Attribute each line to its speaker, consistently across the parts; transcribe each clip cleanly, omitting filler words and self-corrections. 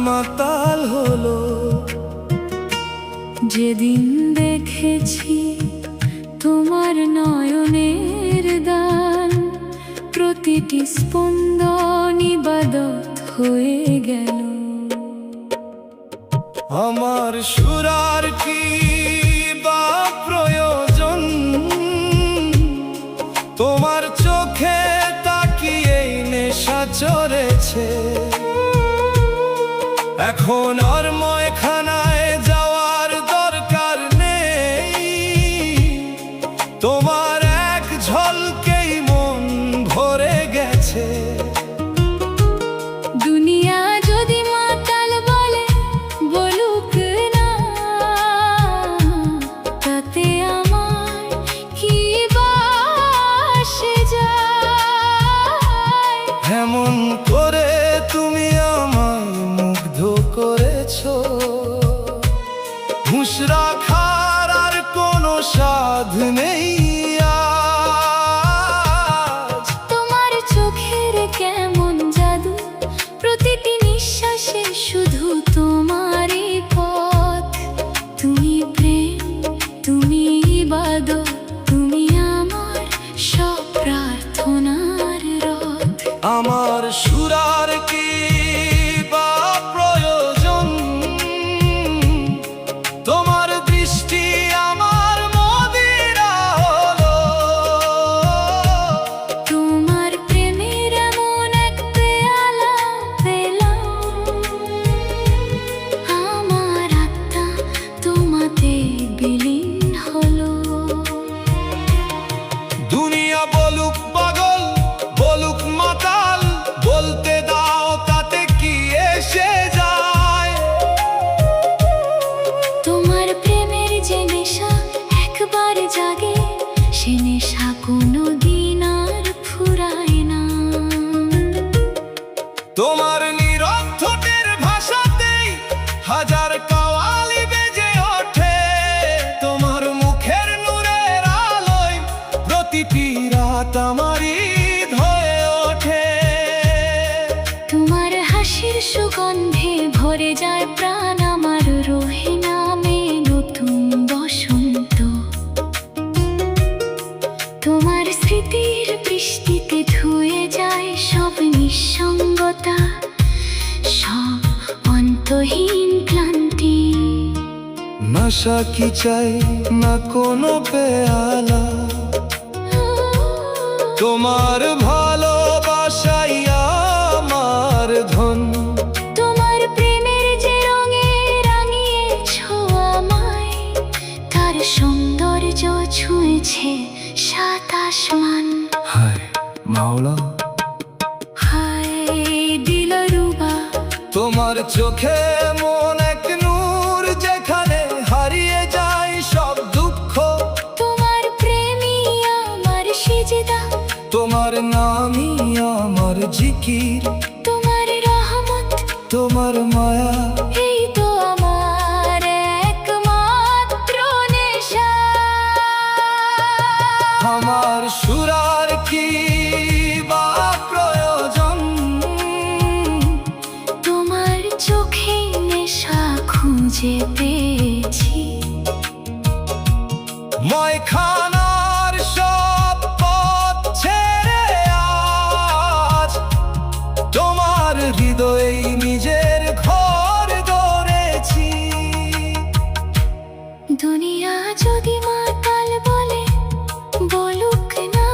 Speaker 1: মাতাল হলো।
Speaker 2: যেদিন দেখেছি তোমার নয়নের দান, প্রতিটি স্পন্দন ইবাদত হয়ে গেল।
Speaker 1: আমার সুরার কি বা প্রয়োজন, তোমার চোখে তাকিয়েই নেশা চড়েছে। এখন আর ময়খানায় যাওয়ার দরকার নেই, তোমার এক ঝলকেই মন ভরে গেছে।
Speaker 2: দুনিয়া যদি মাতাল বলে বলুক না, তাতে আমার কি বা আসে যায়।
Speaker 1: এমন করে তুমি আমায় মুগ্ধ করেছো, হুঁশ রাখার আর কোনো সাধ নেই আজ।
Speaker 2: তোমার চোখের কেমন জাদু, প্রতিটি নিঃশ্বাসে শুধু তোমারই পথ। তুমি প্রেম, তুমি ইবাদত, তুমি আমার সব প্রার্থনার রথ।
Speaker 1: আমার সুরার কি বা প্রয়োজন, তোমার দৃষ্টি আমার মদিরা হলো।
Speaker 2: তোমার প্রেমের এমন এক পেয়ালা পেলাম, আমার আত্মা তোমাতে বিলীন হলো।
Speaker 1: দুনিয়া বলুক পাগল, বলুক মাতাল, বলতে দাও তাতে কি এসে যায়।
Speaker 2: তোমার প্রেমের যে নেশা একবার জাগে, সে নেশা কোনো দিন আর ফুরায় না।
Speaker 1: তোমার নীরব ঠোঁটের ভাষাতেই হাজার কাওয়ালি বেজে ওঠে। তোমার মুখের নূরের আলোয় প্রতিটি রাত আমার ঈদ হয়ে ওঠে।
Speaker 2: তোমার হাসির সুগন্ধে ভরে যায় প্রাণ, আমার রোহে নামে নতুন বসন্ত। তোমার স্মৃতির বৃষ্টিতে ধুয়ে যায় সব নিঃসঙ্গতা, সব অন্তহীন ক্লান্তি।
Speaker 1: নশা কি চাই না কোনো পেয়ালা, তোমার ভালোবাসাই আমার ধন।
Speaker 2: তোমার প্রেমের যে রঙে রাঙিয়েছো আমায়, তার সৌন্দর্য ছুঁয়েছে সাত আসমান।
Speaker 1: হায় মাওলা,
Speaker 2: হায় দিলরুবা,
Speaker 1: তোমার চোখে মন এক নূর, যেখানে হারিয়ে যায় সব দুঃখ।
Speaker 2: তোমার প্রেমই আমার সিজদা,
Speaker 1: তোমার নামই আমার জিকির।
Speaker 2: তোমার রহমত,
Speaker 1: তোমার মায়া,
Speaker 2: এই তো আমার একমাত্র নেশা।
Speaker 1: আমার সুরার কি বা প্রয়োজন,
Speaker 2: তোমার চোখে নেশা খুঁজে পেয়েছি।
Speaker 1: ময়খানার সব পথ ছেড়ে আজ তোমার হৃদয়ে নিজের ঘর গড়েছি।
Speaker 2: দুনিয়া যদি মাতাল বলে বলুক না,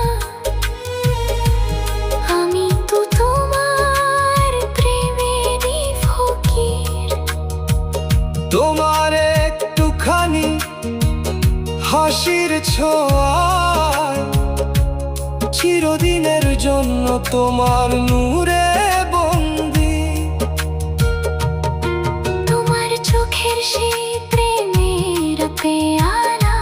Speaker 2: আমি তো তোমার প্রেমেরই ফকির।
Speaker 1: তোমার একটুখানি হাসির ছোঁয়ায় চিরদিনের জন্য তোমার নূরে বন্দী।
Speaker 2: তোমার চোখের সেই প্রেমের পেয়ালা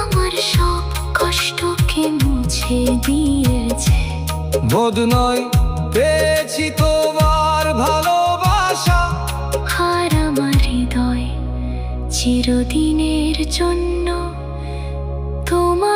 Speaker 2: আমার সব কষ্টকে মুছে দিয়েছে।
Speaker 1: বোধ নয় পেয়েছি তোমার ভালোবাসা,
Speaker 2: আর আমার হৃদয় চিরদিনের জন্য তোমার